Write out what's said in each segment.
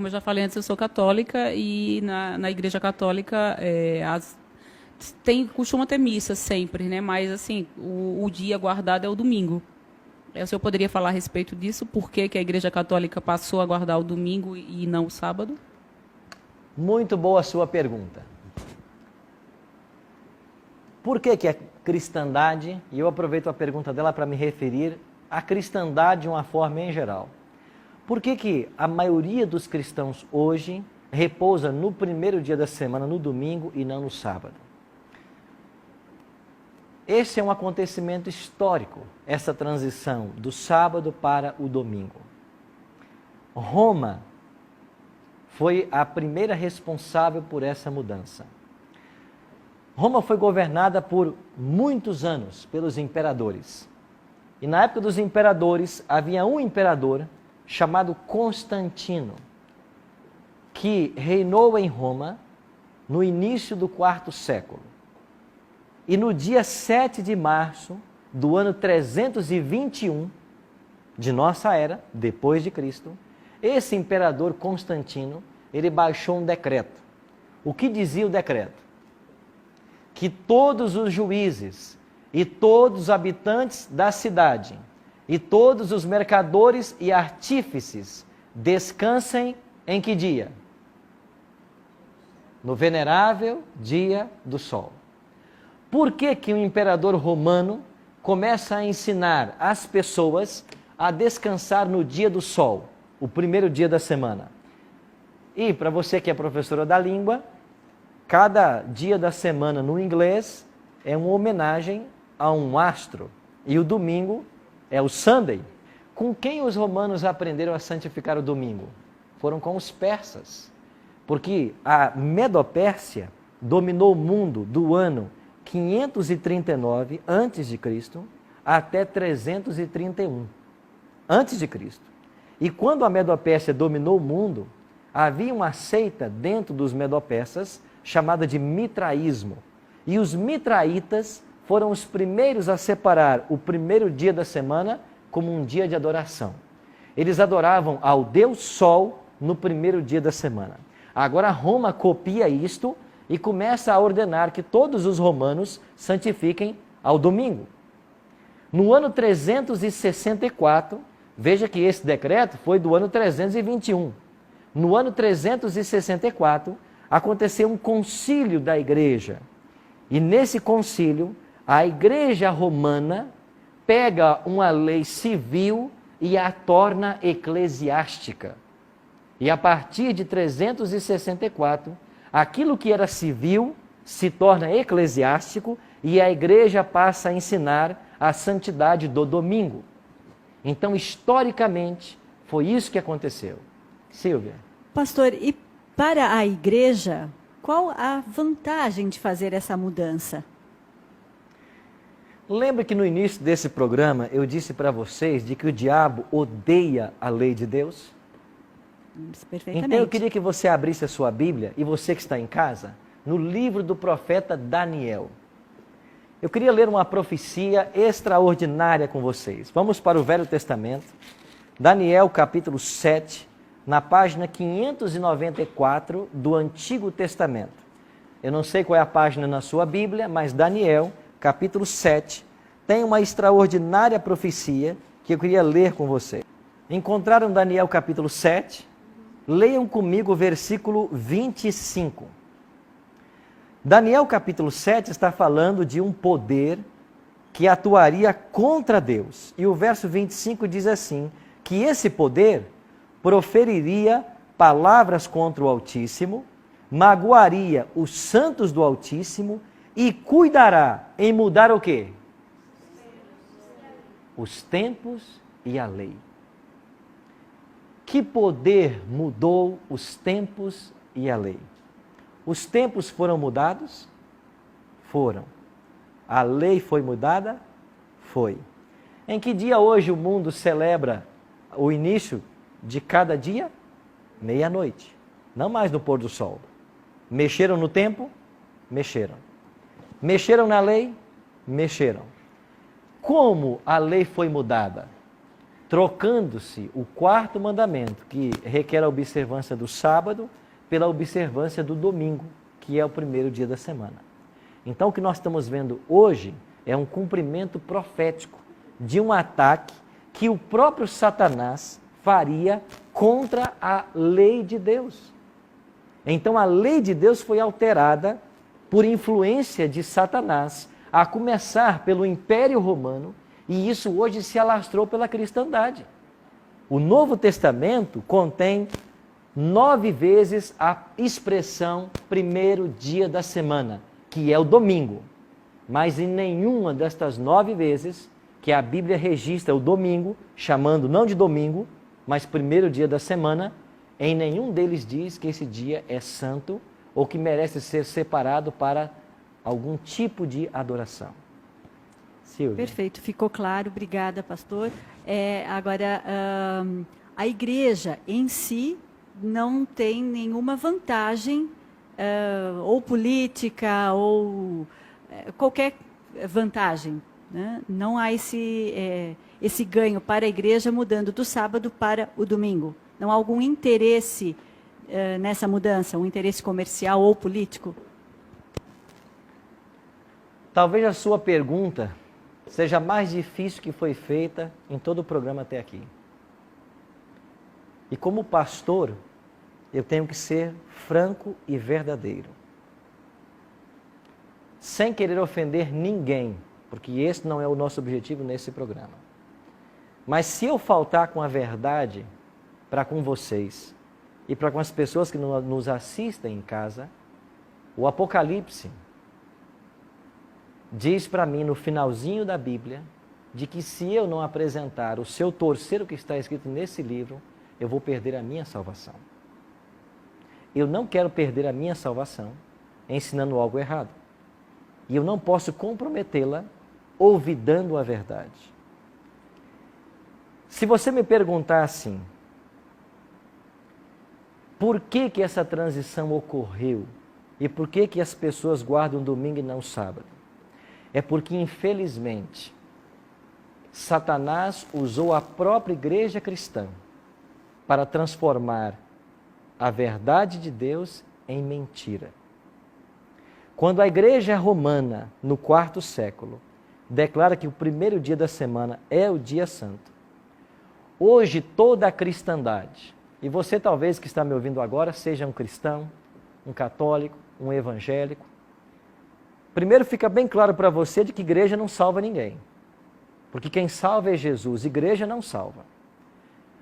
como eu já falei antes, eu sou católica e na Igreja Católica costuma ter missa sempre, né? Mas assim, o dia guardado é o domingo. O senhor poderia falar a respeito disso? Por que que a Igreja Católica passou a guardar o domingo e não o sábado? Muito boa a sua pergunta. Por que que a cristandade, e eu aproveito a pergunta dela para me referir à cristandade de uma forma em geral. Por que que a maioria dos cristãos hoje repousa no primeiro dia da semana, no domingo, e não no sábado? Esse é um acontecimento histórico, essa transição do sábado para o domingo. Roma foi a primeira responsável por essa mudança. Roma foi governada por muitos anos pelos imperadores. E na época dos imperadores, havia um imperador chamado Constantino, que reinou em Roma no início do quarto século. E no dia 7 de março do ano 321 de nossa era, depois de Cristo, esse imperador Constantino, ele baixou um decreto. O que dizia o decreto? Que todos os juízes e todos os habitantes da cidade e todos os mercadores e artífices descansem em que dia? No venerável dia do sol. Por que que o imperador romano começa a ensinar as pessoas a descansar no dia do sol, o primeiro dia da semana? E para você que é professora da língua, cada dia da semana no inglês é uma homenagem a um astro. E o domingo é o Sunday. Com quem os romanos aprenderam a santificar o domingo? Foram com os persas. Porque a Medopérsia dominou o mundo do ano 539 a.C. até 331 a.C. E quando a Medopérsia dominou o mundo, havia uma seita dentro dos medopersas chamada de mitraísmo. E os mitraitas foram os primeiros a separar o primeiro dia da semana como um dia de adoração. Eles adoravam ao Deus Sol no primeiro dia da semana. Agora Roma copia isto e começa a ordenar que todos os romanos santifiquem ao domingo. No ano 364, veja que esse decreto foi do ano 321. No ano 364, aconteceu um concílio da igreja. E nesse concílio, a igreja romana pega uma lei civil e a torna eclesiástica. E a partir de 364, aquilo que era civil se torna eclesiástico e a igreja passa a ensinar a santidade do domingo. Então, historicamente, foi isso que aconteceu. Silvia. Pastor, e para a igreja, qual a vantagem de fazer essa mudança? Lembra que no início desse programa eu disse para vocês de que o diabo odeia a lei de Deus? Perfeitamente. Então eu queria que você abrisse a sua Bíblia, e você que está em casa, no livro do profeta Daniel. Eu queria ler uma profecia extraordinária com vocês. Vamos para o Velho Testamento, Daniel capítulo 7, na página 594 do Antigo Testamento. Eu não sei qual é a página na sua Bíblia, mas Daniel capítulo 7 tem uma extraordinária profecia que eu queria ler com vocês. Encontraram Daniel capítulo 7? Leiam comigo o versículo 25. Daniel capítulo 7 está falando de um poder que atuaria contra Deus. E o verso 25 diz assim, que esse poder proferiria palavras contra o Altíssimo, magoaria os santos do Altíssimo e cuidará em mudar o quê? Os tempos e a lei. Que poder mudou os tempos e a lei? Os tempos foram mudados? Foram. A lei foi mudada? Foi. Em que dia hoje o mundo celebra o início de cada dia? Meia-noite. Não mais no pôr do sol. Mexeram no tempo? Mexeram. Mexeram na lei? Mexeram. Como a lei foi mudada? trocando-se o quarto mandamento, que requer a observância do sábado, pela observância do domingo, que é o primeiro dia da semana. Então, o que nós estamos vendo hoje é um cumprimento profético de um ataque que o próprio Satanás faria contra a lei de Deus. Então, a lei de Deus foi alterada por influência de Satanás, a começar pelo Império Romano, e isso hoje se alastrou pela cristandade. O Novo Testamento contém 9 vezes a expressão primeiro dia da semana, que é o domingo. Mas em nenhuma destas 9 vezes que a Bíblia registra o domingo, chamando não de domingo, mas primeiro dia da semana, em nenhum deles diz que esse dia é santo ou que merece ser separado para algum tipo de adoração. Silvia. Perfeito, ficou claro. Obrigada, pastor. Agora, a igreja em si não tem nenhuma vantagem, ou política, ou qualquer vantagem, né? Não há esse ganho para a igreja mudando do sábado para o domingo. Não há algum interesse nessa mudança, um interesse comercial ou político? Talvez a sua pergunta seja a mais difícil que foi feita em todo o programa até aqui. E como pastor, eu tenho que ser franco e verdadeiro. Sem querer ofender ninguém, porque esse não é o nosso objetivo nesse programa. Mas se eu faltar com a verdade para com vocês e para com as pessoas que nos assistem em casa, o Apocalipse diz para mim no finalzinho da Bíblia de que se eu não apresentar o seu torcer o que está escrito nesse livro, eu vou perder a minha salvação. Eu não quero perder a minha salvação ensinando algo errado. E eu não posso comprometê-la olvidando a verdade. Se você me perguntar assim, por que essa transição ocorreu? E por que as pessoas guardam domingo e não sábado? É porque, infelizmente, Satanás usou a própria igreja cristã para transformar a verdade de Deus em mentira. Quando a igreja romana, no 4º século, declara que o primeiro dia da semana é o dia santo, hoje toda a cristandade, e você talvez que está me ouvindo agora seja um cristão, um católico, um evangélico, primeiro fica bem claro para você de que igreja não salva ninguém. Porque quem salva é Jesus, igreja não salva.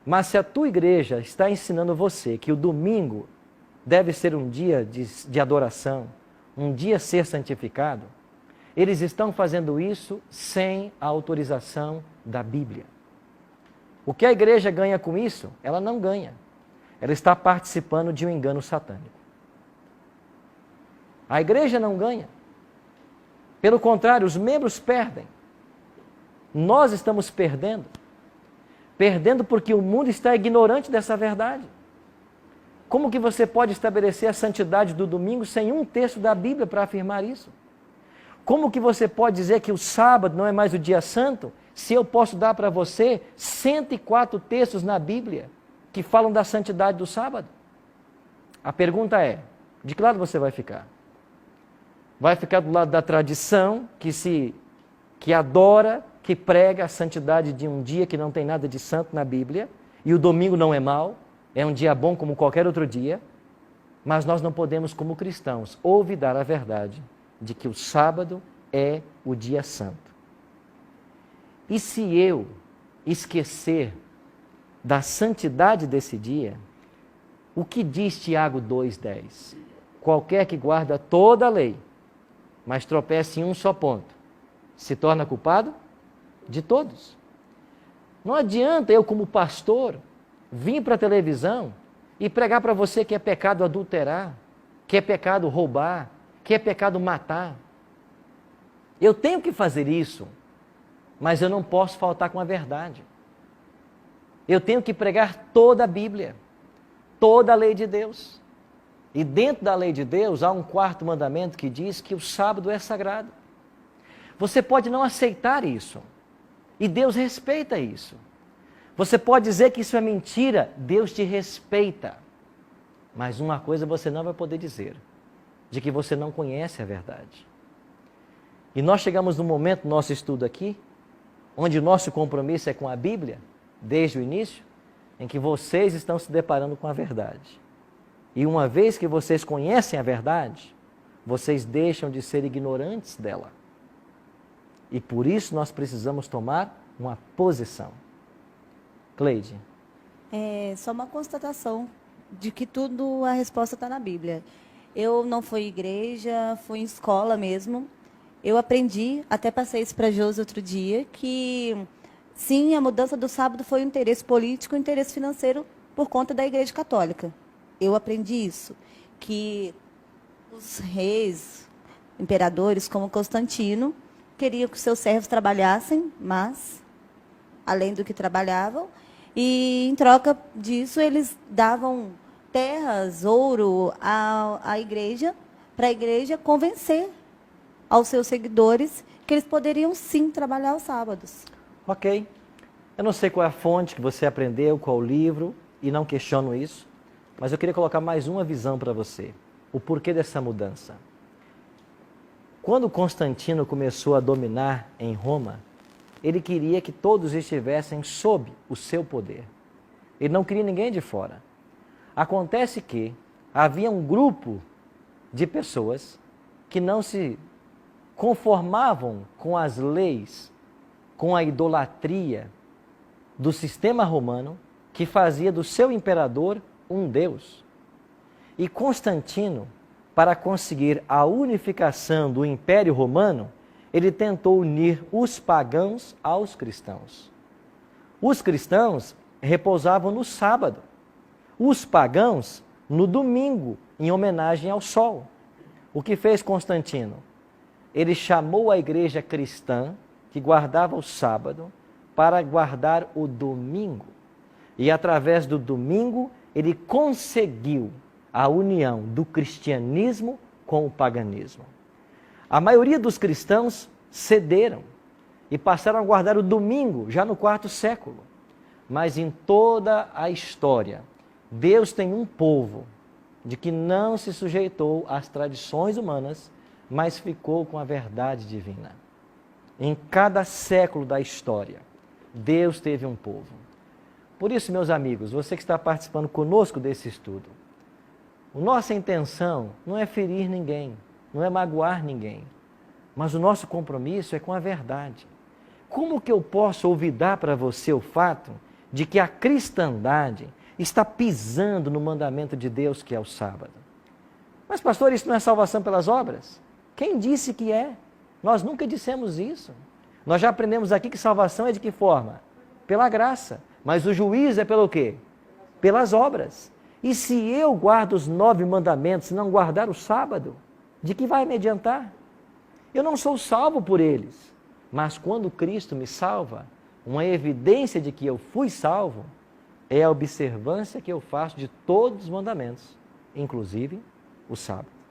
Mas se a tua igreja está ensinando você que o domingo deve ser um dia de adoração, um dia ser santificado, eles estão fazendo isso sem a autorização da Bíblia. O que a igreja ganha com isso? Ela não ganha. Ela está participando de um engano satânico. A igreja não ganha. Pelo contrário, os membros perdem. Nós estamos perdendo. Perdendo porque o mundo está ignorante dessa verdade. Como que você pode estabelecer a santidade do domingo sem um texto da Bíblia para afirmar isso? Como que você pode dizer que o sábado não é mais o dia santo, se eu posso dar para você 104 textos na Bíblia que falam da santidade do sábado? A pergunta é, de que lado você vai ficar? Vai ficar do lado da tradição, que adora, que prega a santidade de um dia que não tem nada de santo na Bíblia, e o domingo não é mau, é um dia bom como qualquer outro dia, mas nós não podemos, como cristãos, olvidar a verdade de que o sábado é o dia santo. E se eu esquecer da santidade desse dia, o que diz Tiago 2,10? Qualquer que guarda toda a lei, mas tropeça em um só ponto, se torna culpado de todos. Não adianta eu, como pastor, vir para a televisão e pregar para você que é pecado adulterar, que é pecado roubar, que é pecado matar. Eu tenho que fazer isso, mas eu não posso faltar com a verdade. Eu tenho que pregar toda a Bíblia, toda a lei de Deus. E dentro da lei de Deus há um 4º mandamento que diz que o sábado é sagrado. Você pode não aceitar isso, e Deus respeita isso. Você pode dizer que isso é mentira, Deus te respeita. Mas uma coisa você não vai poder dizer, de que você não conhece a verdade. E nós chegamos no momento do nosso estudo aqui, onde o nosso compromisso é com a Bíblia, desde o início, em que vocês estão se deparando com a verdade. E uma vez que vocês conhecem a verdade, vocês deixam de ser ignorantes dela. E por isso nós precisamos tomar uma posição. Cleide. É só uma constatação de que tudo, a resposta está na Bíblia. Eu não fui igreja, fui em escola mesmo. Eu aprendi, até passei isso para a Josi outro dia, que sim, a mudança do sábado foi um interesse político, um interesse financeiro por conta da Igreja Católica. Eu aprendi isso, que os reis, imperadores como Constantino, queriam que os seus servos trabalhassem, mas, além do que trabalhavam, e em troca disso eles davam terras, ouro à igreja, para a igreja convencer aos seus seguidores que eles poderiam sim trabalhar aos sábados. Ok. Eu não sei qual é a fonte que você aprendeu, qual o livro, e não questiono isso, mas eu queria colocar mais uma visão para você. O porquê dessa mudança. Quando Constantino começou a dominar em Roma, ele queria que todos estivessem sob o seu poder. Ele não queria ninguém de fora. Acontece que havia um grupo de pessoas que não se conformavam com as leis, com a idolatria do sistema romano, que fazia do seu imperador um deus. E Constantino, para conseguir a unificação do Império Romano, ele tentou unir os pagãos aos cristãos. Os cristãos repousavam no sábado, os pagãos no domingo, em homenagem ao sol. O que fez Constantino? Ele chamou a igreja cristã, que guardava o sábado, para guardar o domingo. E através do domingo, ele conseguiu a união do cristianismo com o paganismo. A maioria dos cristãos cederam e passaram a guardar o domingo, já no quarto século. Mas em toda a história, Deus tem um povo de que não se sujeitou às tradições humanas, mas ficou com a verdade divina. Em cada século da história, Deus teve um povo. Por isso, meus amigos, você que está participando conosco desse estudo, a nossa intenção não é ferir ninguém, não é magoar ninguém, mas o nosso compromisso é com a verdade. Como que eu posso olvidar para você o fato de que a cristandade está pisando no mandamento de Deus, que é o sábado? Mas, pastor, isso não é salvação pelas obras? Quem disse que é? Nós nunca dissemos isso. Nós já aprendemos aqui que salvação é de que forma? Pela graça. Mas o juízo é pelo quê? Pelas obras. E se eu guardo os 9 mandamentos e não guardar o sábado, de que vai me adiantar? Eu não sou salvo por eles. Mas quando Cristo me salva, uma evidência de que eu fui salvo é a observância que eu faço de todos os mandamentos, inclusive o sábado.